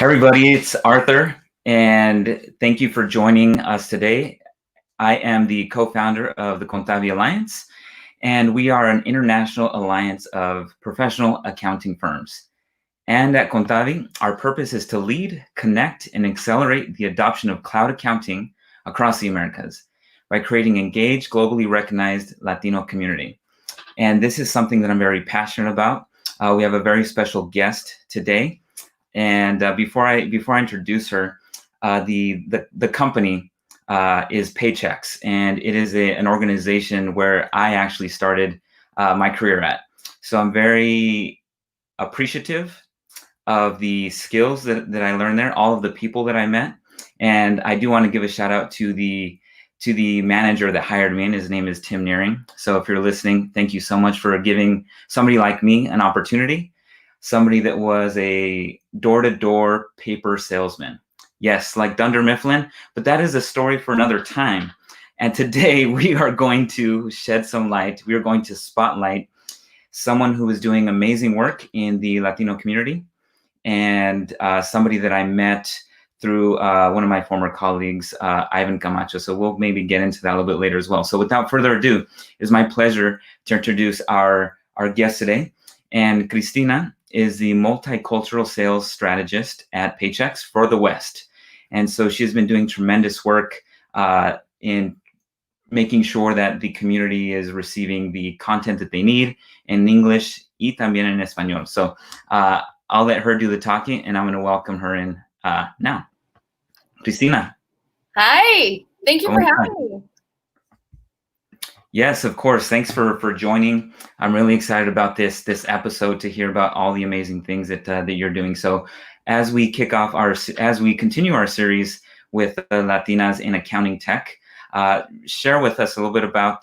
Hi, everybody. It's Arthur, and thank you for joining us today. I am the co-founder of the Contabi Alliance, and we are an international alliance of professional accounting firms. And at Contabi, our purpose is to lead, connect, and accelerate the adoption of cloud accounting across the Americas by creating engaged, globally recognized Latino community. And this is something that I'm very passionate about. We have a very special guest today. And before I introduce her, the company is Paychex, and it is an organization where I actually started my career at. So I'm very appreciative of the skills that I learned there, all of the people that I met, and I do want to give a shout out to the manager that hired me, and his name is Tim Nearing. So if you're listening, thank you so much for giving somebody like me an opportunity. Somebody that was a door-to-door paper salesman. Yes, like Dunder Mifflin, but that is a story for another time. And today we are going to shed some light. We are going to spotlight someone who is doing amazing work in the Latino community, and somebody that I met through one of my former colleagues, Ivan Camacho. So we'll maybe get into that a little bit later as well. So without further ado, it is my pleasure to introduce our guest today. And Cristina is the multicultural sales strategist at Paychex for the West. And so she's been doing tremendous work in making sure that the community is receiving the content that they need in English y también en español. So I'll let her do the talking, and I'm going to welcome her in now. Cristina. Hi, thank you for having me. Yes, of course. Thanks for joining. I'm really excited about this episode to hear about all the amazing things that you're doing. So, as we continue our series with Latinas in accounting tech, share with us a little bit about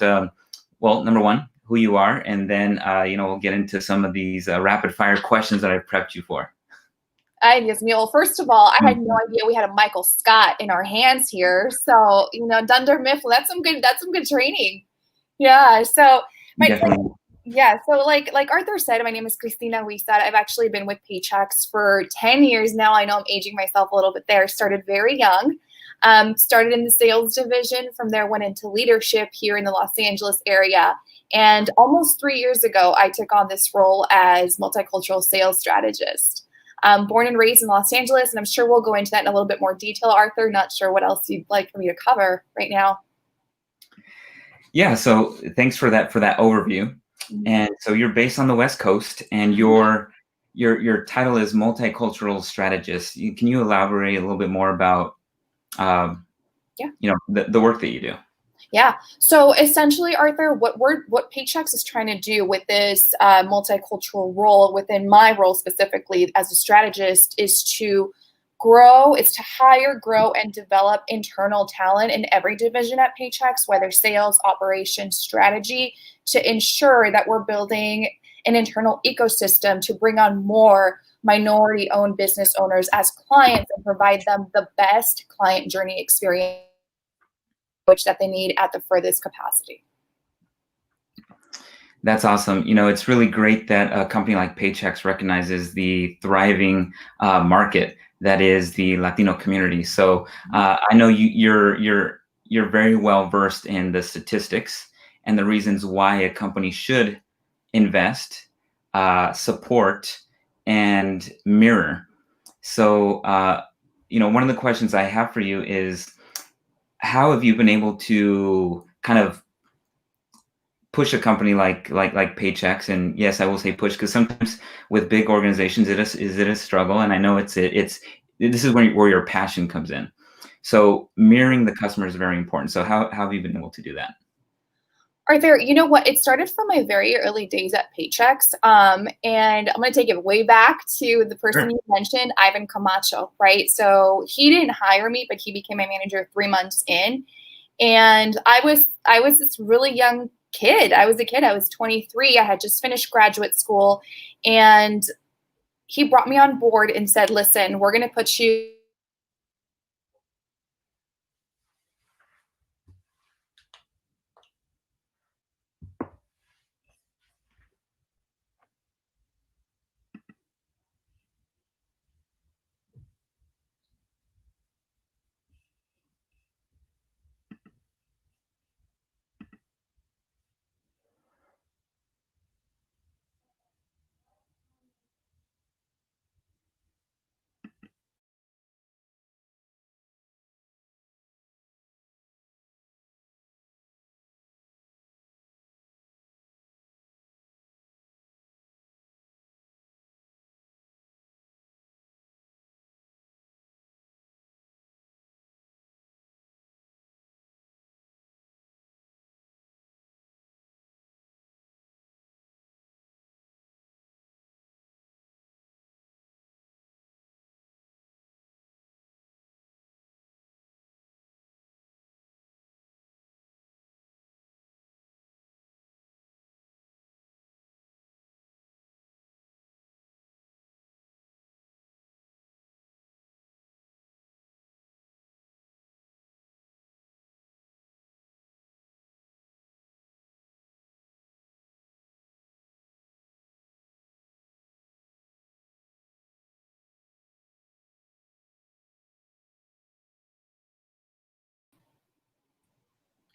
well, number one, who you are, and then we'll get into some of these rapid fire questions that I've prepped you for. Yes, Mule. First of all, I had no idea we had a Michael Scott in our hands here. So, Dunder Mifflin, that's some good training. Yeah. So like Arthur said, my name is Cristina Huizar. I've actually been with Paychex for 10 years now. I know I'm aging myself a little bit there. Started very young. Started in the sales division. From there, went into leadership here in the Los Angeles area. And almost 3 years ago, I took on this role as multicultural sales strategist. Born and raised in Los Angeles, and I'm sure we'll go into that in a little bit more detail, Arthur. Not sure what else you'd like for me to cover right now. Yeah, so thanks for that overview. And so you're based on the West Coast, and your title is multicultural strategist. Can you elaborate a little bit more about the work that you do? Yeah. So essentially, Arthur, what Paychex is trying to do with this multicultural role, within my role specifically as a strategist, is to hire, grow, and develop internal talent in every division at Paychex, whether sales, operations, strategy, to ensure that we're building an internal ecosystem to bring on more minority-owned business owners as clients and provide them the best client journey experience that they need at the furthest capacity. That's awesome. It's really great that a company like Paychex recognizes the thriving market that is the Latino community. So I know you're very well versed in the statistics and the reasons why a company should invest, support, and mirror. So one of the questions I have for you is, how have you been able to kind of push a company like Paychex? And yes, I will say push, because sometimes with big organizations it is a struggle, and I know this is where your passion comes in. So mirroring the customer is very important. So how have you been able to do that? Arthur, you know what? It started from my very early days at Paychex, and I'm going to take it way back to the person you mentioned, Ivan Camacho, right? So he didn't hire me, but he became my manager 3 months in, and I was this really young kid. I was 23. I had just finished graduate school, and he brought me on board and said, "Listen, we're going to put you."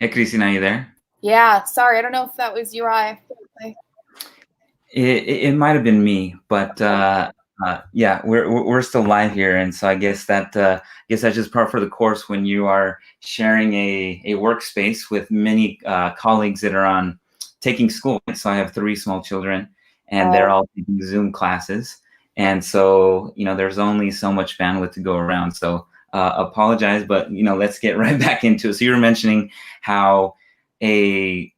Hey, Cristina, are you there? Yeah, sorry, I don't know if that was you or I. It might have been me, but yeah, we're still live here, and so I guess that's just part for the course when you are sharing a workspace with many colleagues that are on taking school. So I have three small children, and they're Oh, all taking Zoom classes, and so there's only so much bandwidth to go around. So apologize, but let's get right back into it. So you were mentioning how a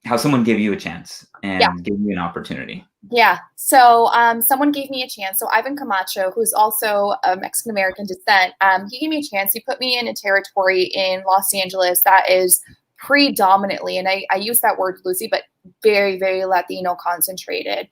how someone gave you a chance yeah, and gave you an opportunity. yeah. So someone gave me a chance. So Ivan Camacho, who's also of Mexican American descent, he gave me a chance. He put me in a territory in Los Angeles that is predominantly, and I use that word loosely, but very, very Latino concentrated.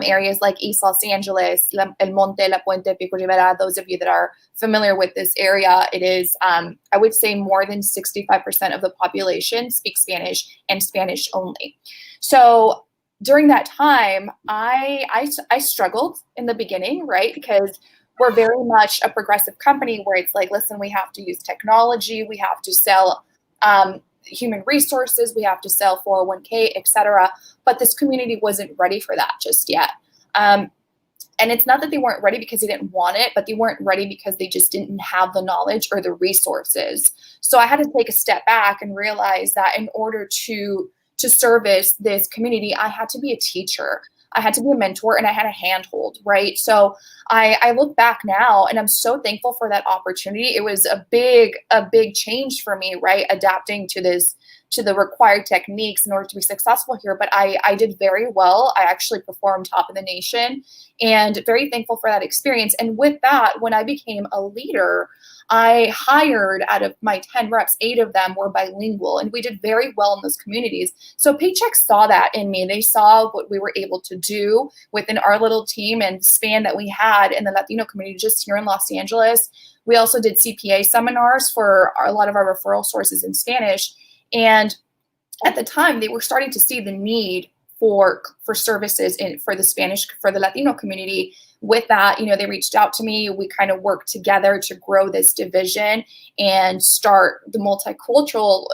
Areas like East Los Angeles, El Monte, La Puente, Pico Rivera, those of you that are familiar with this area, it is, I would say, more than 65% of the population speaks Spanish and Spanish only. So during that time, I struggled in the beginning, right? Because we're very much a progressive company where it's like, listen, we have to use technology, we have to sell human resources, we have to sell 401k, etc. But this community wasn't ready for that just yet. And it's not that they weren't ready because they didn't want it, but they weren't ready because they just didn't have the knowledge or the resources. So I had to take a step back and realize that in order to service this community, I had to be a teacher. I had to be a mentor and I had a handhold, right? So I look back now and I'm so thankful for that opportunity. It was a big change for me, right? Adapting to the required techniques in order to be successful here. But I did very well. I actually performed top of the nation and very thankful for that experience. And with that, when I became a leader, I hired out of my 10 reps, 8 of them were bilingual, and we did very well in those communities. So Paychex saw that in me. They saw what we were able to do within our little team and span that we had in the Latino community just here in Los Angeles. We also did CPA seminars for a lot of our referral sources in Spanish. And at the time, they were starting to see the need for services for the Latino community. With that, they reached out to me. We kind of worked together to grow this division and start the multicultural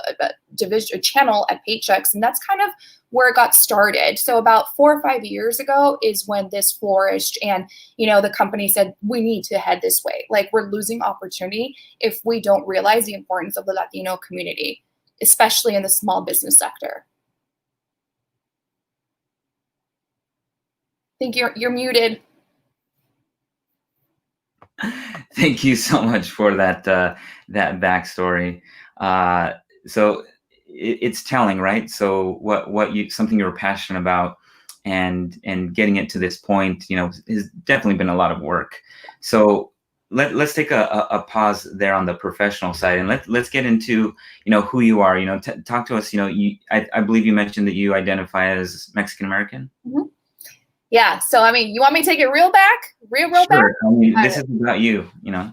division channel at Paychex, and that's kind of where it got started. So about 4 or 5 years ago is when this flourished, and the company said we need to head this way. Like, we're losing opportunity if we don't realize the importance of the Latino community, especially in the small business sector. I think you're muted. Thank you so much for that backstory. So it's telling, right? So what you something you're passionate about, and getting it to this point, has definitely been a lot of work. So let's take a pause there on the professional side, and let's get into who you are. Talk to us. I believe you mentioned that you identify as Mexican American. Mm-hmm. Yeah. So, you want me to take it real back? Real back? Sure. I mean, this is about you. All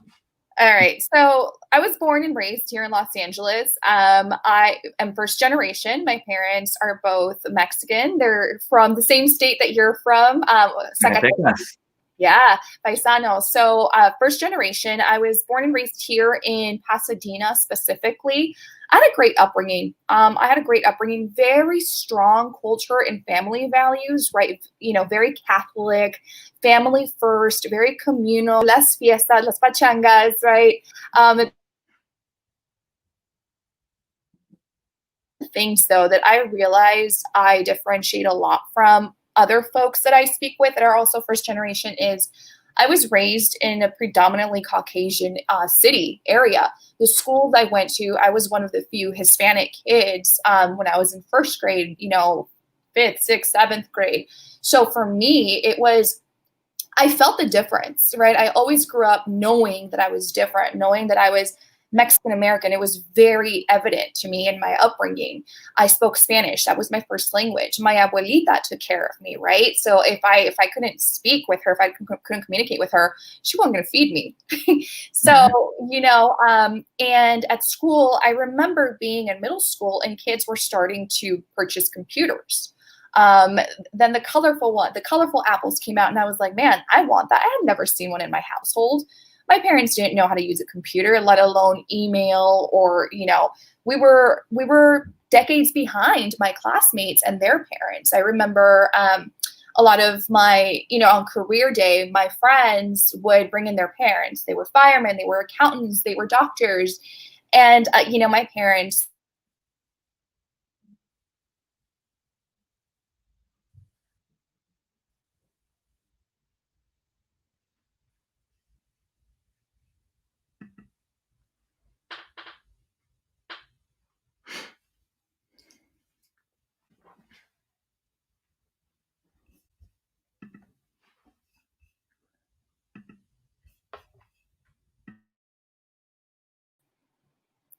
right. So I was born and raised here in Los Angeles. I am first generation. My parents are both Mexican. They're from the same state that you're from, Zacatecas. Yeah, paisano. So first generation. I was born and raised here in Pasadena specifically. I had a great upbringing. Very strong culture and family values, right? Very Catholic, family first, very communal, las fiestas, las pachangas, right? Things, though, that I realize I differentiate a lot from other folks that I speak with that are also first generation is I was raised in a predominantly Caucasian city area. The schools I went to, I was one of the few Hispanic kids when I was in first grade, 5th, 6th, 7th grade. So for me, I felt the difference, right? I always grew up knowing that I was different, knowing that I was Mexican American. It was very evident to me in my upbringing. I spoke Spanish. That was my first language. My abuelita took care of me, right? So if I couldn't speak with her, if I couldn't communicate with her, she wasn't going to feed me. So, and at school, I remember being in middle school and kids were starting to purchase computers. Then the colorful apples came out, and I was like, man, I want that. I had never seen one in my household. my parents didn't know how to use a computer, let alone email, or, we were decades behind my classmates and their parents. I remember a lot of my, on career day, my friends would bring in their parents. They were firemen, they were accountants, they were doctors. And, my parents,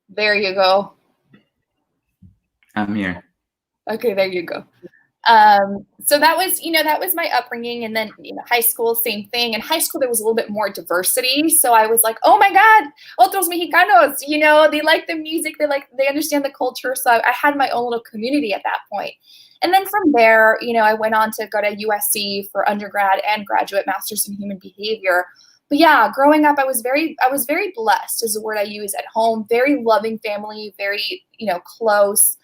there you go. I'm here. Okay, there you go. So that was my upbringing. And then, high school, same thing. In high school, there was a little bit more diversity. So I was like, oh my God, otros mexicanos, they like the music. They understand the culture. So I had my own little community at that point. And then from there, I went on to go to USC for undergrad and graduate master's in human behavior. But yeah, growing up, I was very blessed is the word I use at home. Very loving family, very, close.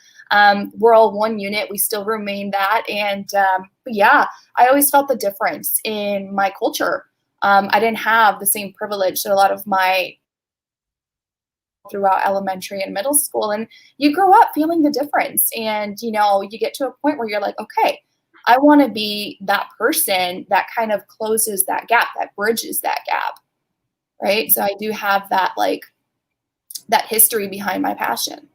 We're all one unit. We still remain that. And but yeah, I always felt the difference in my culture. I didn't have the same privilege that a lot of my throughout elementary and middle school. And you grow up feeling the difference. And, you get to a point where you're like, okay, I want to be that person that kind of closes that gap, that bridges that gap. Right. So I do have that, that history behind my passion.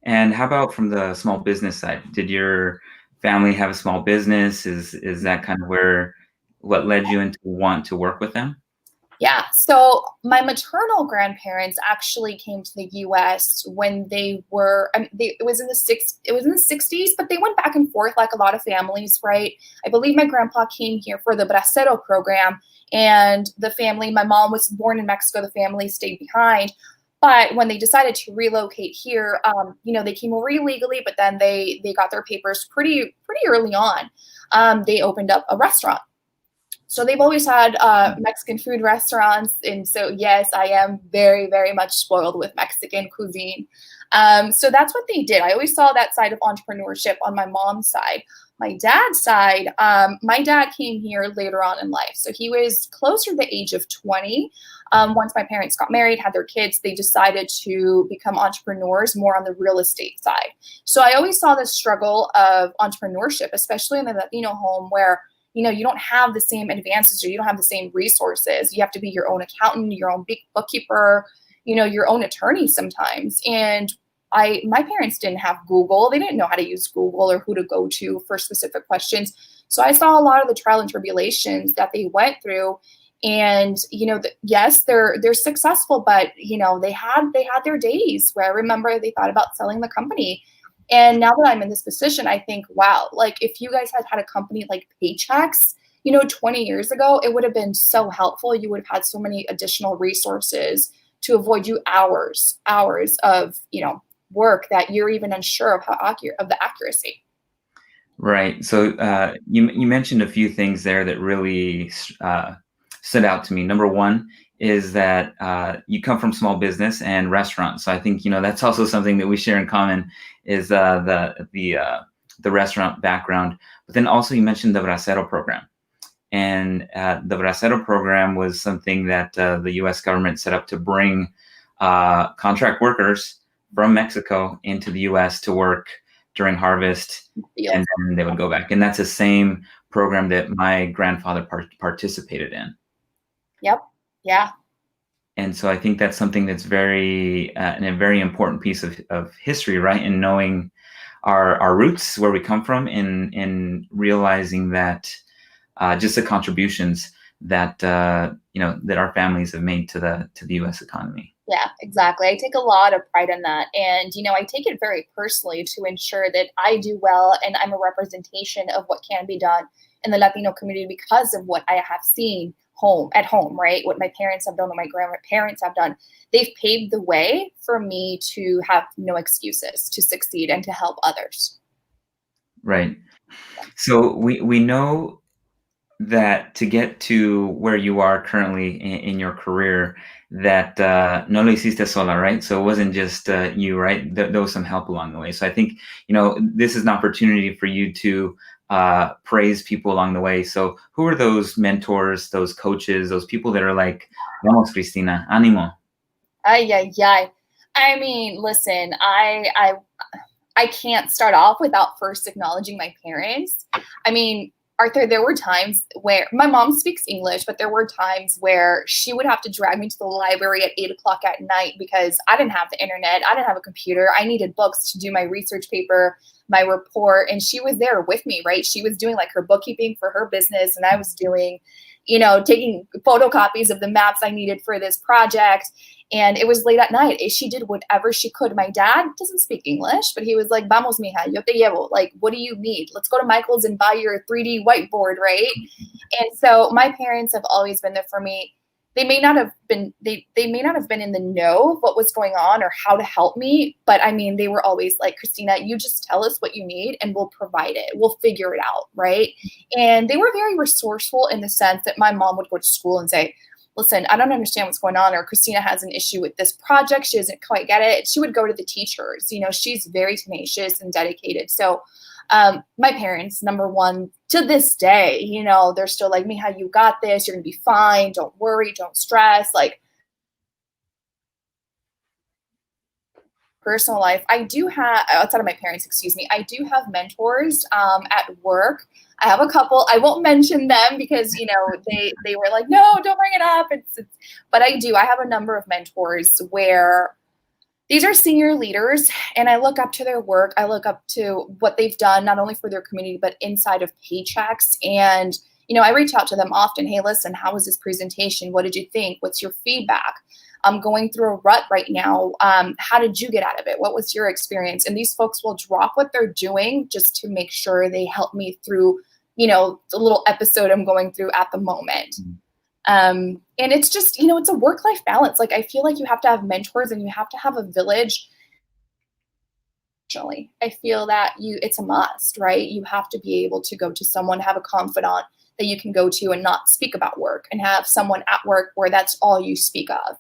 And how about from the small business side? Did your family have a small business? Is that kind of what led you into want to work with them? Yeah. So my maternal grandparents actually came to the U.S. when they were. It was in the 60s, but they went back and forth like a lot of families, right? I believe my grandpa came here for the Bracero program, and the family. My mom was born in Mexico. The family stayed behind. But when they decided to relocate here, they came over illegally, but then they got their papers pretty early on. They opened up a restaurant. So they've always had Mexican food restaurants. And so, yes, I am very, very much spoiled with Mexican cuisine. So that's what they did. I always saw that side of entrepreneurship on my mom's side. My dad's side, my dad came here later on in life. So he was closer to the age of 20. Once my parents got married, had their kids, they decided to become entrepreneurs more on the real estate side. So I always saw the struggle of entrepreneurship, especially in the Latino home where you don't have the same advances or you don't have the same resources. You have to be your own accountant, your own big bookkeeper, your own attorney sometimes. And my parents didn't have Google. They didn't know how to use Google or who to go to for specific questions. So I saw a lot of the trial and tribulations that they went through. And, yes, they're successful, but, they had their days where I remember they thought about selling the company. And now that I'm in this position, I think, wow, if you guys had a company like Paychex, 20 years ago, it would have been so helpful. You would have had so many additional resources to avoid you hours of, work that you're even unsure of the accuracy. Right. So you mentioned a few things there that really stood out to me. Number one is that you come from small business and restaurants. So I think that's also something that we share in common is the restaurant background. But then also you mentioned the Bracero program, and the Bracero program was something that the U.S. government set up to bring contract workers from Mexico into the U.S. to work during harvest, and then they would go back. And that's the same program that my grandfather participated in. Yep. Yeah. And so I think that's something that's very and a very important piece of history, right? In knowing our roots, where we come from, in realizing that just the contributions that that our families have made to the U.S. economy. Yeah, exactly. I take a lot of pride in that. And, I take it very personally to ensure that I do well and I'm a representation of what can be done in the Latino community because of what I have seen at home, right? What my parents have done, what my grandparents have done. They've paved the way for me to have no excuses to succeed and to help others. Right. So we know that to get to where you are currently in your career, that no lo hiciste sola, right? So it wasn't just you, right? There was some help along the way. So I think, this is an opportunity for you to praise people along the way. So who are those mentors, those coaches, those people that are like, vamos, Cristina, ánimo? Ay, ay, ay. I mean, listen, I can't start off without first acknowledging my parents. I mean, Arthur, there were times where my mom speaks English, but there were times where she would have to drag me to the library at 8 o'clock at night because I didn't have the internet. I didn't have a computer. I needed books to do my research paper, my report. And she was there with me, right? She was doing like her bookkeeping for her business. And I was doing, taking photocopies of the maps I needed for this project. And it was late at night. She did whatever she could. My dad doesn't speak English, but he was like, vamos, mija, yo te llevo. Like, what do you need? Let's go to Michael's and buy your 3D whiteboard, right? And so my parents have always been there for me. They may not have been, they may not have been in the know of what was going on or how to help me, but I mean, they were always like, Cristina, you just tell us what you need and we'll provide it. We'll figure it out, right? And they were very resourceful in the sense that my mom would go to school and say, listen, I don't understand what's going on, or Cristina has an issue with this project. She doesn't quite get it. She would go to the teachers. She's very tenacious and dedicated. So my parents, number one, to this day, they're still like, Mija, you got this. You're going to be fine. Don't worry. Don't stress. Like, personal life, I do have, outside of my parents, I do have mentors at work. I have a couple. I won't mention them because, they were like, no, don't bring it up. But I do. I have a number of mentors where these are senior leaders and I look up to their work. I look up to what they've done, not only for their community, but inside of Paychex. And, I reach out to them often. Hey, listen, how was this presentation? What did you think? What's your feedback? I'm going through a rut right now. How did you get out of it? What was your experience? And these folks will drop what they're doing just to make sure they help me through, the little episode I'm going through at the moment. And it's just, it's a work-life balance. Like, I feel like you have to have mentors and you have to have a village. I feel that it's a must, right? You have to be able to go to someone, have a confidant that you can go to and not speak about work, and have someone at work where that's all you speak of.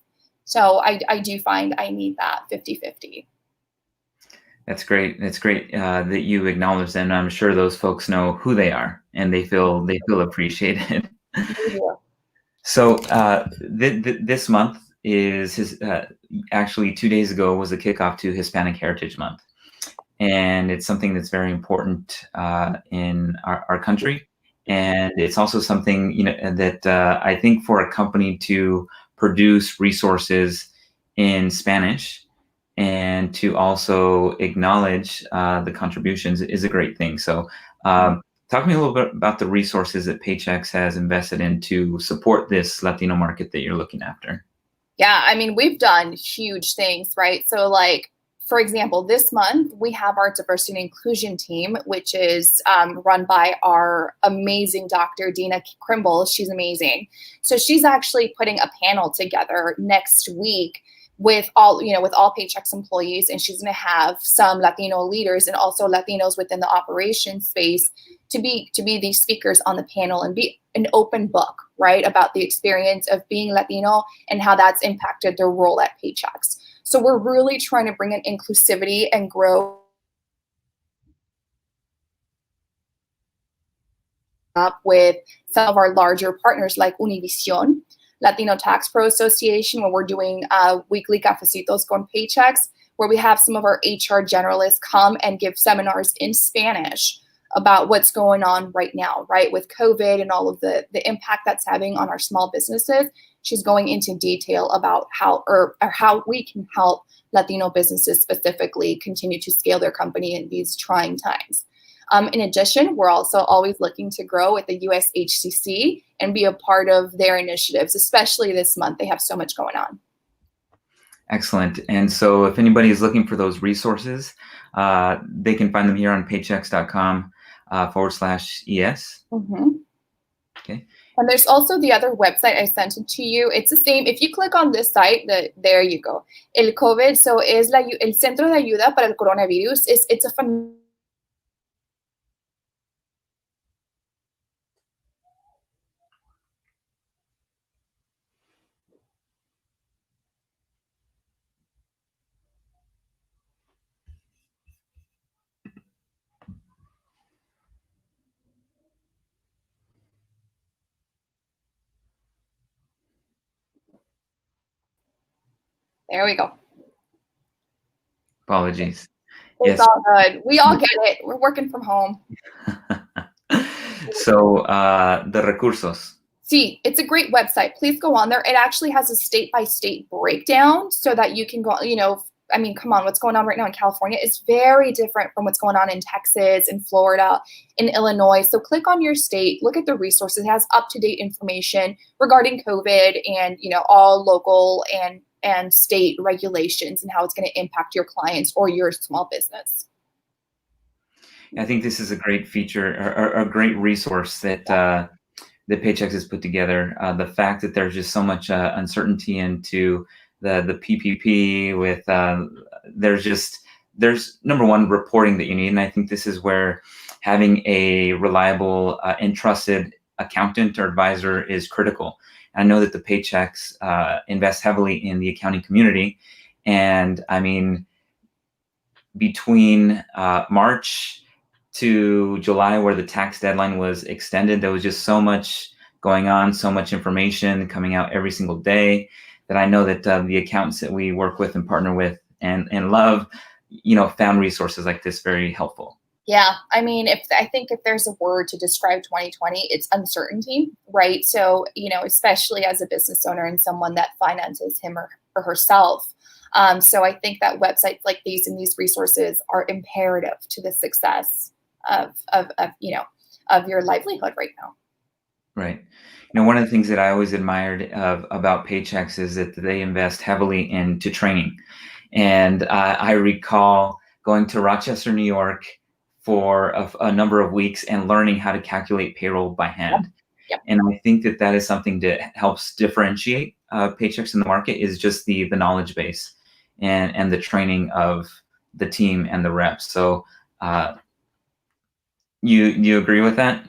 So I do find I need that 50-50. That's great. It's great that you acknowledge them. I'm sure those folks know who they are and they feel appreciated. So this month is actually 2 days ago was the kickoff to Hispanic Heritage Month. And it's something that's very important in our country. And it's also something, that I think for a company to produce resources in Spanish and to also acknowledge the contributions is a great thing. So talk to me a little bit about the resources that Paychex has invested in to support this Latino market that you're looking after. Yeah, I mean, we've done huge things, right? So like, for example, this month we have our diversity and inclusion team, which is run by our amazing Dr. Dina Krimble. She's amazing. So she's actually putting a panel together next week with all Paychex employees, and she's going to have some Latino leaders and also Latinos within the operations space to be these speakers on the panel and be an open book, right, about the experience of being Latino and how that's impacted their role at Paychex. So we're really trying to bring in inclusivity and grow up with some of our larger partners like Univision, Latino Tax Pro Association, where we're doing weekly cafecitos con Paychex, where we have some of our HR generalists come and give seminars in Spanish about what's going on right now, right, with COVID and all of the impact that's having on our small businesses. She's going into detail about how we can help Latino businesses specifically continue to scale their company in these trying times. In addition, we're also always looking to grow with the USHCC and be a part of their initiatives, especially this month. They have so much going on. Excellent. And so if anybody is looking for those resources, they can find them here on paychex.com /ES. Mm-hmm. Okay. And there's also the other website. I sent it to you. It's the same. If you click on this site, there you go. El COVID, so es el Centro de Ayuda para el Coronavirus. It's a fun. There we go. Apologies. It's Yes. all good. We all get it. We're working from home. So the recursos. See, it's a great website. Please go on there. It actually has a state-by-state breakdown so that you can go, I mean, come on, what's going on right now in California is very different from what's going on in Texas, in Florida, in Illinois. So click on your state, look at the resources. It has up-to-date information regarding COVID and, all local and state regulations and how it's going to impact your clients or your small business. I think this is a great feature or a great resource that Paychex has put together. The fact that there's just so much uncertainty into the PPP with there's number one, reporting that you need. And I think this is where having a reliable and trusted accountant or advisor is critical. I know that the Paychex invest heavily in the accounting community. And I mean, between March to July, where the tax deadline was extended, there was just so much going on, so much information coming out every single day that I know that the accountants that we work with and partner with and love, found resources like this very helpful. Yeah, I mean, I think if there's a word to describe 2020, it's uncertainty, right? So, especially as a business owner and someone that finances him or herself. So I think that websites like these and these resources are imperative to the success of your livelihood right now. Right. One of the things that I always admired about Paychex is that they invest heavily into training. And I recall going to Rochester, New York for a number of weeks and learning how to calculate payroll by hand. Yep. And I think that is something that helps differentiate Paychex in the market is just the knowledge base and the training of the team and the reps. So you agree with that?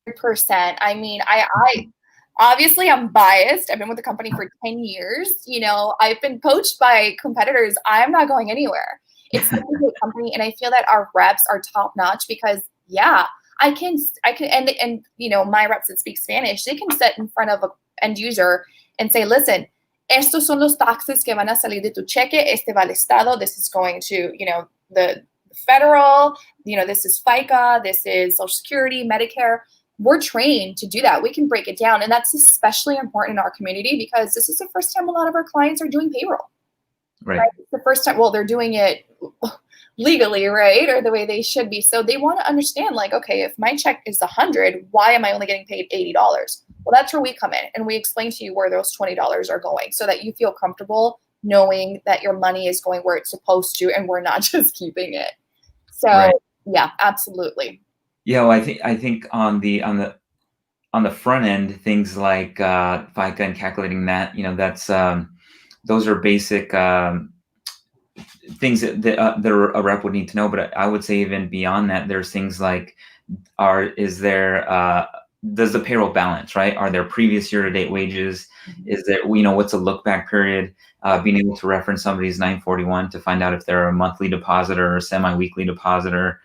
100%. I mean, I obviously I'm biased. I've been with the company for 10 years. I've been poached by competitors. I'm not going anywhere. It's such a great company. And I feel that our reps are top notch because I can, and my reps that speak Spanish, they can sit in front of an end user and say, listen, estos son los taxes que van a salir de tu cheque. Este va al estado. This is going to, the federal, this is FICA, this is Social Security, Medicare. We're trained to do that. We can break it down. And that's especially important in our community because this is the first time a lot of our clients are doing payroll. Right? It's the first time, well, they're doing it legally, right? Or the way they should be. So they want to understand, like, okay, if my check is $100, why am I only getting paid $80? Well, that's where we come in and we explain to you where those $20 are going so that you feel comfortable knowing that your money is going where it's supposed to and we're not just keeping it. So right. Yeah, absolutely. Yeah, well, I think on the front end, things like FICA and calculating that, that's those are basic things that a rep would need to know. But I would say even beyond that, there's things like, does the payroll balance, right? Are there previous year-to-date wages? Mm-hmm. Is there, what's a look-back period? Being able to reference somebody's 941 to find out if they're a monthly depositor or semi-weekly depositor.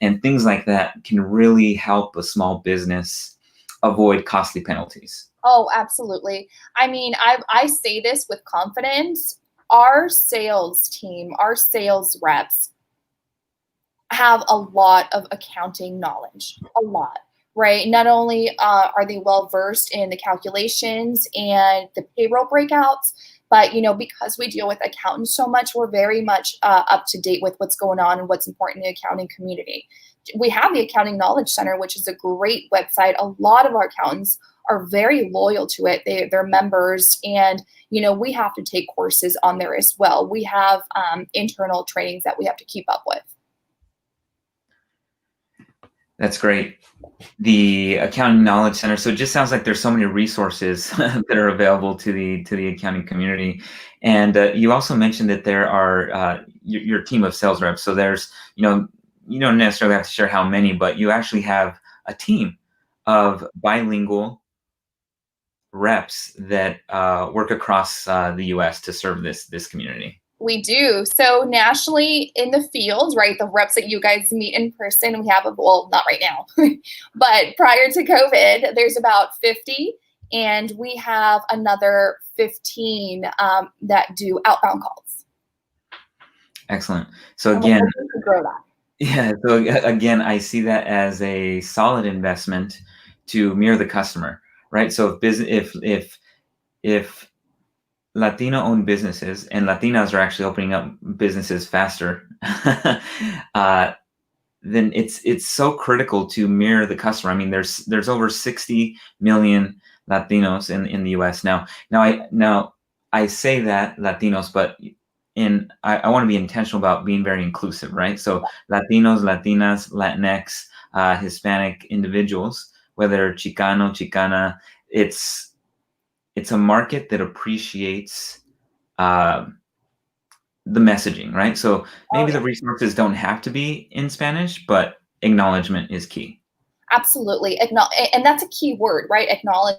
And things like that can really help a small business avoid costly penalties. Oh, absolutely. I mean, I say this with confidence. Our sales team, our sales reps have a lot of accounting knowledge, a lot, right? Not only are they well-versed in the calculations and the payroll breakouts, but, because we deal with accountants so much, we're very much up to date with what's going on and what's important in the accounting community. We have the Accounting Knowledge Center, which is a great website. A lot of our accountants are very loyal to it. They're members, and, we have to take courses on there as well. We have internal trainings that we have to keep up with. That's great. The Accounting Knowledge Center. So it just sounds like there's so many resources that are available to the accounting community. And you also mentioned that there are your team of sales reps. So there's, you don't necessarily have to share how many, but you actually have a team of bilingual reps that work across the U.S. to serve this community. We do. So nationally in the field, right, the reps that you guys meet in person, we have, well, not right now, but prior to COVID, there's about 50. and we have another 15 that do outbound calls. Excellent. So again, we're looking to grow that. Yeah. So again, I see that as a solid investment to mirror the customer, right? So if Latino-owned businesses and Latinas are actually opening up businesses faster, then it's so critical to mirror the customer. I mean, there's over 60 million Latinos in the U.S. now. Now I say that Latinos, but I want to be intentional about being very inclusive, right? So Latinos, Latinas, Latinx, Hispanic individuals, whether Chicano, Chicana, it's a market that appreciates the messaging, right? So maybe the resources don't have to be in Spanish, but acknowledgement is key. Absolutely. And that's a key word, right? Acknowledge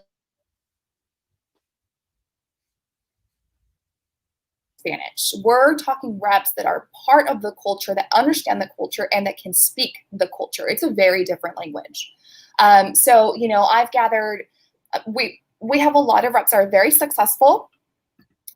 Spanish. We're talking reps that are part of the culture, that understand the culture, and that can speak the culture. It's a very different language. So, I've gathered, we have a lot of reps that are very successful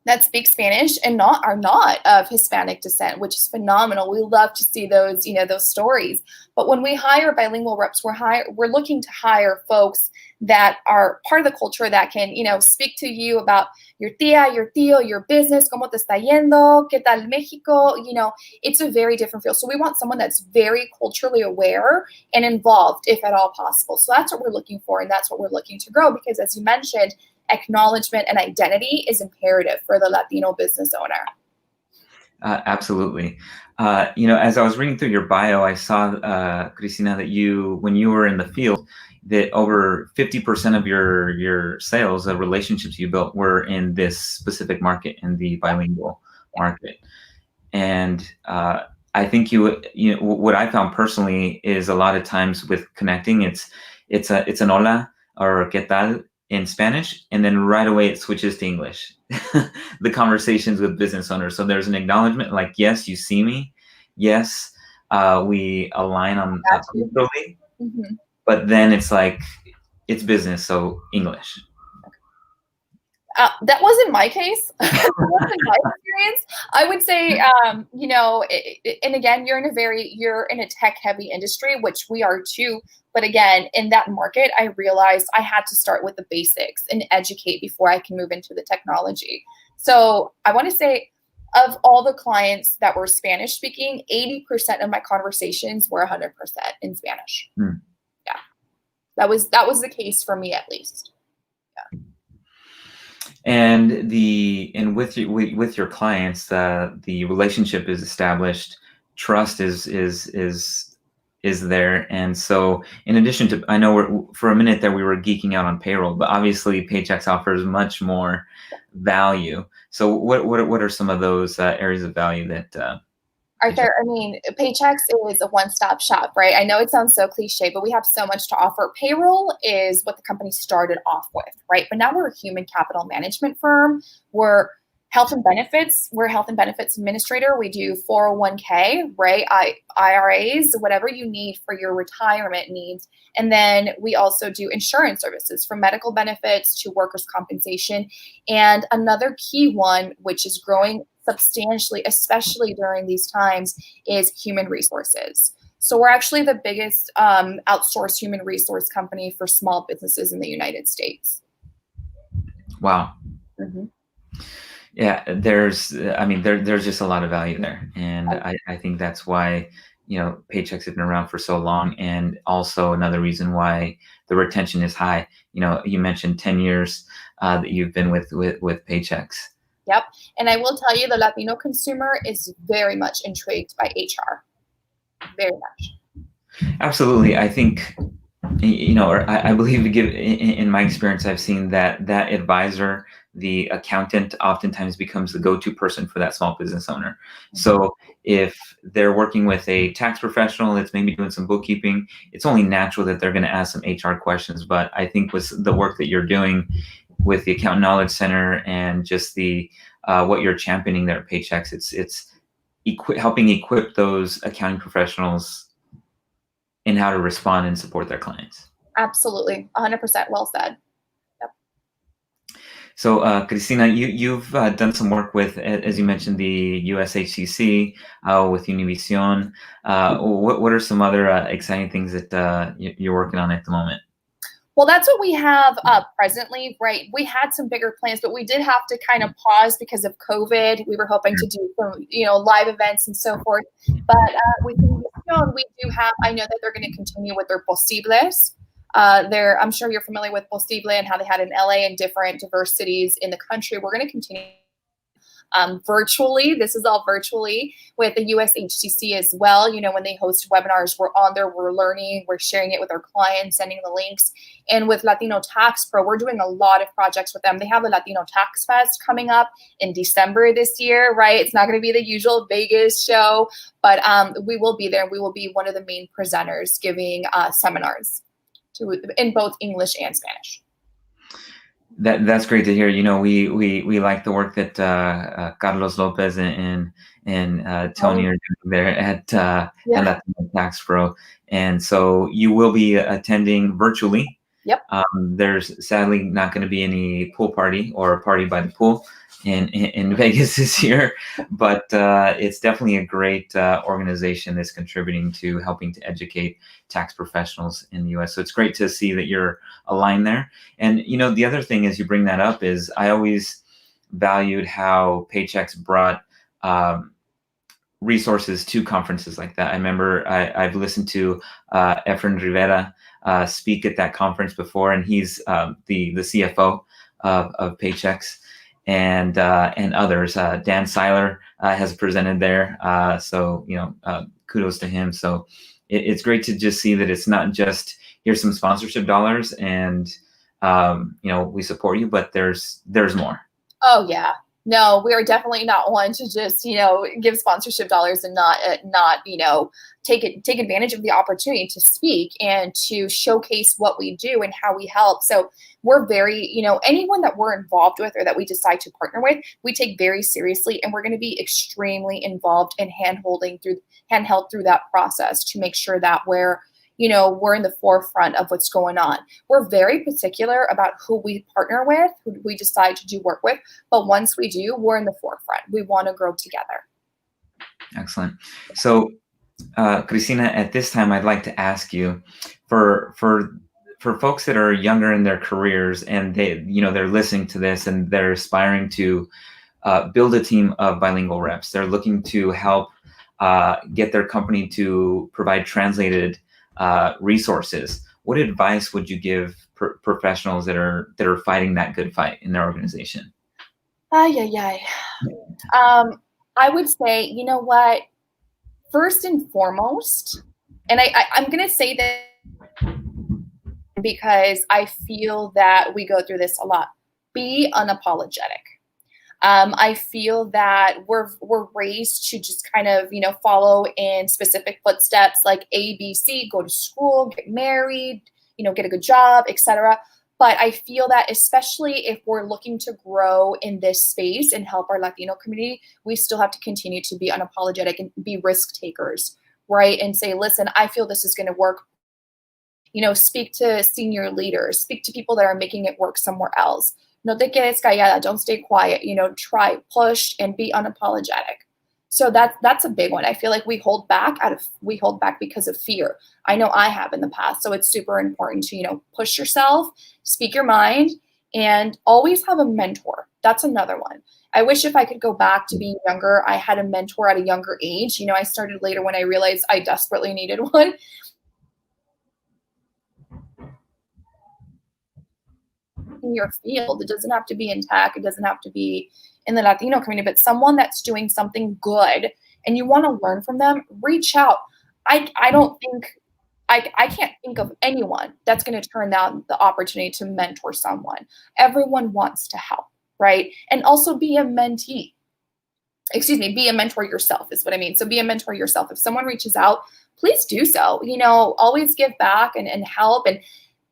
that speak Spanish and are not of Hispanic descent, which is phenomenal. We love to see those, those stories. But when we hire bilingual reps, we're looking to hire folks that are part of the culture that can, speak to you about your tía, your tío, your business, cómo te está yendo, qué tal México. It's a very different feel. So we want someone that's very culturally aware and involved, if at all possible. So that's what we're looking for, and that's what we're looking to grow, because as you mentioned, acknowledgement and identity is imperative for the Latino business owner. Absolutely. As I was reading through your bio, I saw, Cristina, that when you were in the field, that over 50% of your sales, the relationships you built, were in this specific market, in the bilingual market. And I think what I found personally is a lot of times with connecting, it's an hola or qué tal in Spanish, and then right away it switches to English. The conversations with business owners. So there's an acknowledgement, like, yes, you see me. Yes, we align on culturally. Mm-hmm. But then it's like, it's business, so English. That wasn't my case. That wasn't my experience. I would say, and again, you're in a tech-heavy industry, which we are too. But again, in that market, I realized I had to start with the basics and educate before I can move into the technology. So I want to say, of all the clients that were Spanish speaking, 80% of my conversations were 100% in Spanish. Yeah, that was the case for me, at least. Yeah. And with your clients, the relationship is established, trust is there, and so in addition to, I know for a minute there we were geeking out on payroll, but obviously Paychex offers much more value. So what are some of those areas of value that? Arthur, Paychex is a one-stop shop, right? I know it sounds so cliche, but we have so much to offer. Payroll is what the company started off with, right? But now we're a human capital management firm. We're health and benefits. We're a health and benefits administrator. We do 401k, right? IRAs, whatever you need for your retirement needs. And then we also do insurance services, from medical benefits to workers' compensation. And another key one, which is growing substantially, especially during these times, is human resources. So we're actually the biggest outsourced human resource company for small businesses in the United States. Wow. Mm-hmm. Yeah, there's just a lot of value there. And I think that's why, Paychex has been around for so long. And also another reason why the retention is high. You mentioned 10 years that you've been with Paychex. Yep. And I will tell you, the Latino consumer is very much intrigued by HR. Very much. Absolutely. I think, I believe, in my experience, I've seen that advisor, the accountant, oftentimes becomes the go-to person for that small business owner. So if they're working with a tax professional that's maybe doing some bookkeeping, it's only natural that they're going to ask some HR questions. But I think with the work that you're doing with the Account Knowledge Center and just the what you're championing there at Paychex, it's helping equip those accounting professionals in how to respond and support their clients. Absolutely. 100% well said. Yep. So, Cristina, you've done some work with, as you mentioned, the USHCC with Univision. What are some other exciting things that you're working on at the moment? Well, that's what we have presently, right? We had some bigger plans, but we did have to kind of pause because of COVID. We were hoping to do some, live events and so forth. But with Univision, we do have, I know that they're going to continue with their Posibles. I'm sure you're familiar with Posible and how they had in LA and different diverse cities in the country. We're going to continue virtually. This is all virtually with the USHCC as well. When they host webinars, we're on there, we're learning, we're sharing it with our clients, sending the links. And with Latino Tax Pro, we're doing a lot of projects with them. They have the Latino Tax Fest coming up in December this year, right? It's not going to be the usual Vegas show, but we will be there. We will be one of the main presenters giving seminars in both English and Spanish. That's great to hear. We like the work that Carlos Lopez and Tony are doing there at Latino Tax Pro, and so you will be attending virtually. Yep. There's sadly not going to be any pool party or a party by the pool in Vegas this year, but it's definitely a great organization that's contributing to helping to educate tax professionals in the U.S. So it's great to see that you're aligned there. And the other thing is you bring that up is I always valued how Paychex brought resources to conferences like that. I remember I've listened to Efren Rivera speak at that conference before, and he's the CFO of Paychex. And others. Dan Seiler has presented there, so kudos to him. So it's great to just see that it's not just here's some sponsorship dollars and we support you, but there's more. Oh yeah. No, we are definitely not one to just, give sponsorship dollars and not take advantage of the opportunity to speak and to showcase what we do and how we help. So we're very, anyone that we're involved with or that we decide to partner with, we take very seriously, and we're going to be extremely involved in handheld through that process to make sure that we're in the forefront of what's going on. We're very particular about who we partner with, who we decide to do work with. But once we do, we're in the forefront. We want to grow together. Excellent. So, Cristina, at this time, I'd like to ask you for folks that are younger in their careers and they're listening to this and they're aspiring to build a team of bilingual reps. They're looking to help get their company to provide translated resources. What advice would you give professionals that are fighting that good fight in their organization? I would say, you know what? First and foremost, and I'm going to say that because I feel that we go through this a lot. Be unapologetic. I feel that we're raised to just kind of, follow in specific footsteps like A, B, C, go to school, get married, get a good job, etc. But I feel that especially if we're looking to grow in this space and help our Latino community, we still have to continue to be unapologetic and be risk takers, right? And say, listen, I feel this is going to work. Speak to senior leaders, speak to people that are making it work somewhere else. No te quedes callada, don't stay quiet, try, push, and be unapologetic. So that's a big one. I feel like we hold back because of fear. I know I have in the past. So it's super important to, push yourself, speak your mind, and always have a mentor. That's another one. I wish if I could go back to being younger, I had a mentor at a younger age. I started later when I realized I desperately needed one. In your field, it doesn't have to be in tech, it doesn't have to be in the Latino community, but someone that's doing something good and you want to learn from them, reach out. I can't think of anyone that's going to turn down the opportunity to mentor someone. Everyone wants to help, right? And also be a mentee. Be a mentor yourself is what I mean. So be a mentor yourself. If someone reaches out, please do so. Always give back and help. And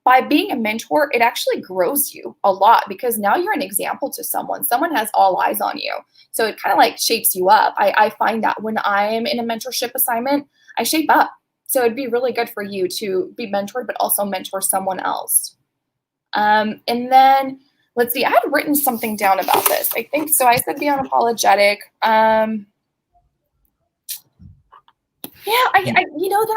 by being a mentor, it actually grows you a lot because now you're an example to someone. Someone has all eyes on you. So it kind of like shapes you up. I find that when I'm in a mentorship assignment, I shape up. So it'd be really good for you to be mentored, but also mentor someone else. And then let's see, I had written something down about this. I think so. I said be unapologetic. That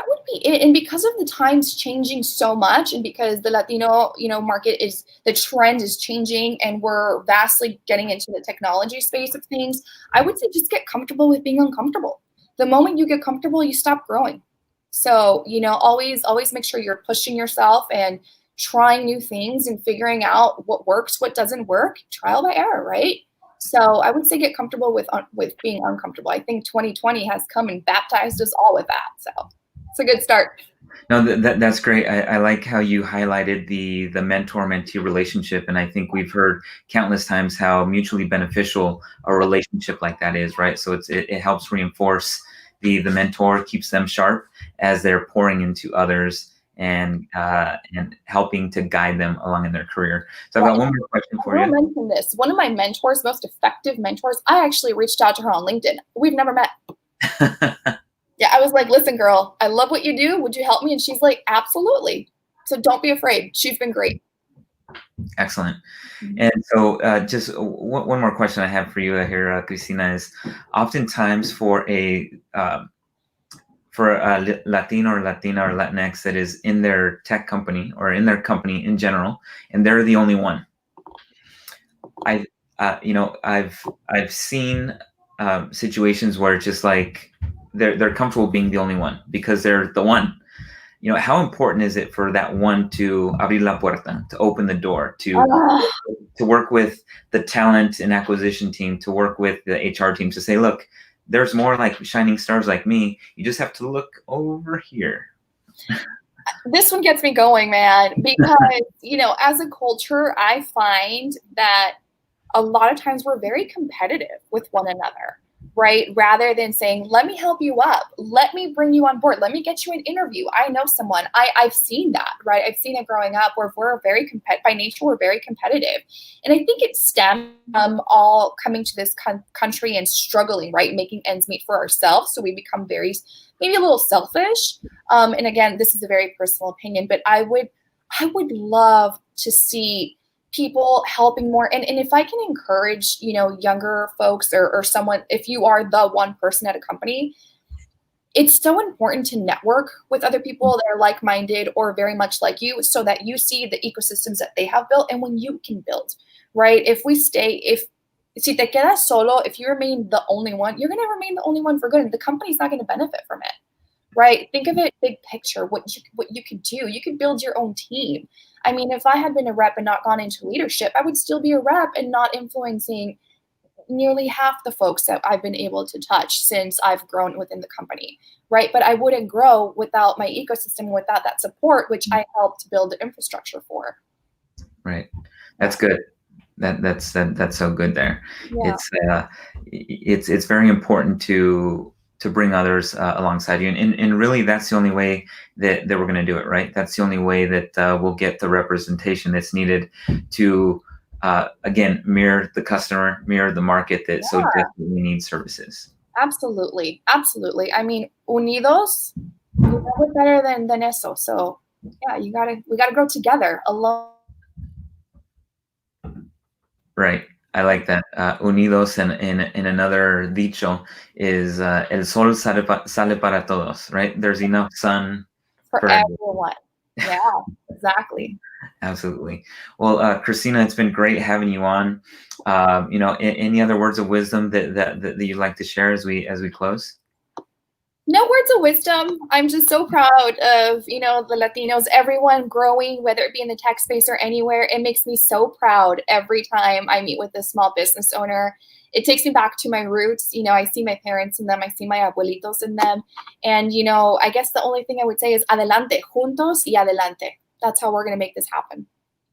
would be it. And because of the times changing so much, and because the Latino, market the trend is changing, and we're vastly getting into the technology space of things, I would say just get comfortable with being uncomfortable. The moment you get comfortable, you stop growing. So, always make sure you're pushing yourself and trying new things and figuring out what works, what doesn't work, trial by error, right? So I would say get comfortable with being uncomfortable. I think 2020 has come and baptized us all with that. So it's a good start. No, that's great. I like how you highlighted the mentor-mentee relationship, and I think we've heard countless times how mutually beneficial a relationship like that is, right? So it helps reinforce the mentor, keeps them sharp as they're pouring into others and helping to guide them along in their career. So I've got one more question for you. I will mention this. One of my mentors, most effective mentors, I actually reached out to her on LinkedIn. We've never met. Yeah, I was like, listen, girl, I love what you do. Would you help me? And she's like, absolutely. So don't be afraid. She's been great. Excellent. And so just one more question I have for you here, Cristina, is oftentimes for a Latino or Latina or Latinx that is in their tech company or in their company in general, and they're the only one. I've seen situations where it's just like they're comfortable being the only one because they're the one. How important is it for that one to abrir la puerta, to open the door, to work with the talent and acquisition team, to work with the HR team, to say, look, there's more like shining stars like me. You just have to look over here. This one gets me going, man, because, as a culture, I find that a lot of times we're very competitive with one another, right? Rather than saying, let me help you up. Let me bring you on board. Let me get you an interview. I know someone. I've seen that, right? I've seen it growing up where we're very by nature, we're very competitive. And I think it stems from all coming to this country and struggling, right? Making ends meet for ourselves. So we become maybe a little selfish. And again, this is a very personal opinion, but I would love to see people helping more. And if I can encourage, younger folks or someone, if you are the one person at a company, it's so important to network with other people that are like-minded or very much like you so that you see the ecosystems that they have built and when you can build, right? Si te quedas solo, if you remain the only one, you're going to remain the only one for good. And the company's not going to benefit from it, right? Think of it big picture, what you could do. You could build your own team. I mean, if I had been a rep and not gone into leadership, I would still be a rep and not influencing nearly half the folks that I've been able to touch since I've grown within the company, right? But I wouldn't grow without my ecosystem, without that support, which I helped build the infrastructure for. Right. That's good. That's so good there. Yeah. It's very important to bring others alongside you. And really, that's the only way that we're going to do it, right? That's the only way that we'll get the representation that's needed to, again, mirror the customer, mirror the market that so desperately needs services. Absolutely. Absolutely. I mean, unidos, we're better than eso. So yeah, we gotta grow together. Alone. Right. I like that. Unidos in another dicho is el sol sale para todos, right? There's enough sun for everyone. Yeah, exactly. Absolutely. Well, Cristina, it's been great having you on. Any other words of wisdom that you'd like to share as we close? No words of wisdom. I'm just so proud of, the Latinos, everyone growing, whether it be in the tech space or anywhere. It makes me so proud every time I meet with a small business owner. It takes me back to my roots. I see my parents in them. I see my abuelitos in them. And, I guess the only thing I would say is adelante, juntos y adelante. That's how we're going to make this happen.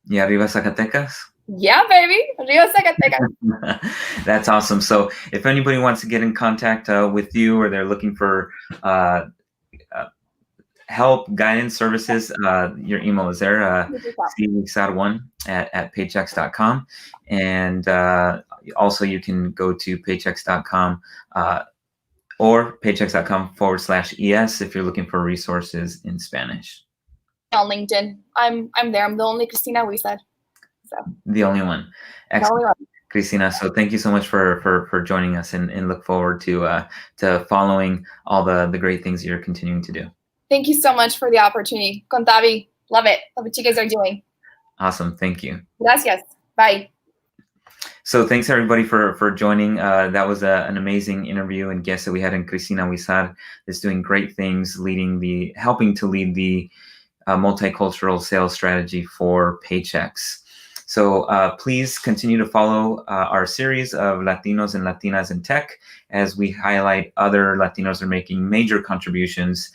Y arriba Zacatecas? Yeah, baby. Arriba Zacatecas. That's awesome. So if anybody wants to get in contact with you or they're looking for help, guidance, services, your email is there, chuizar1 at paychex.com. And also you can go to paychex.com or paychex.com/ES if you're looking for resources in Spanish. On LinkedIn. I'm there. I'm the only Cristina Huizar. So The only one. the Excellent. only one. Cristina, so thank you so much for joining us, and look forward to following all the great things you're continuing to do. Thank you so much for the opportunity. Contabi, love it. Love what you guys are doing. Awesome. Thank you. Gracias. Bye. So thanks everybody for joining. That was an amazing interview and guest that we had in Cristina Huizar, that's doing great things, helping to lead the multicultural sales strategy for Paychex. So please continue to follow our series of Latinos and Latinas in tech, as we highlight other Latinos that are making major contributions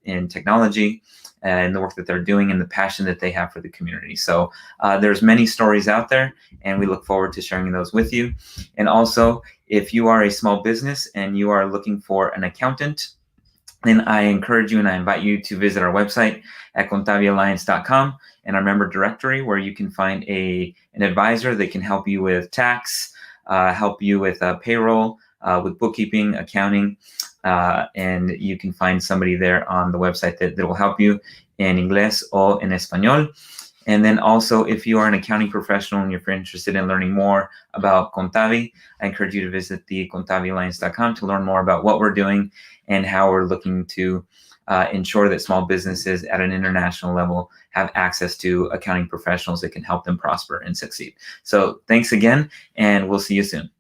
in technology and the work that they're doing and the passion that they have for the community. So there's many stories out there, and we look forward to sharing those with you. And also, if you are a small business and you are looking for an accountant, then I encourage you and I invite you to visit our website at contabialliance.com and our member directory, where you can find an advisor that can help you with tax, help you with payroll, with bookkeeping, accounting, and you can find somebody there on the website that will help you in Inglés or en Español. And then also, if you are an accounting professional and you're interested in learning more about Contabi, I encourage you to visit the contabialliance.com to learn more about what we're doing and how we're looking to ensure that small businesses at an international level have access to accounting professionals that can help them prosper and succeed. So thanks again, and we'll see you soon.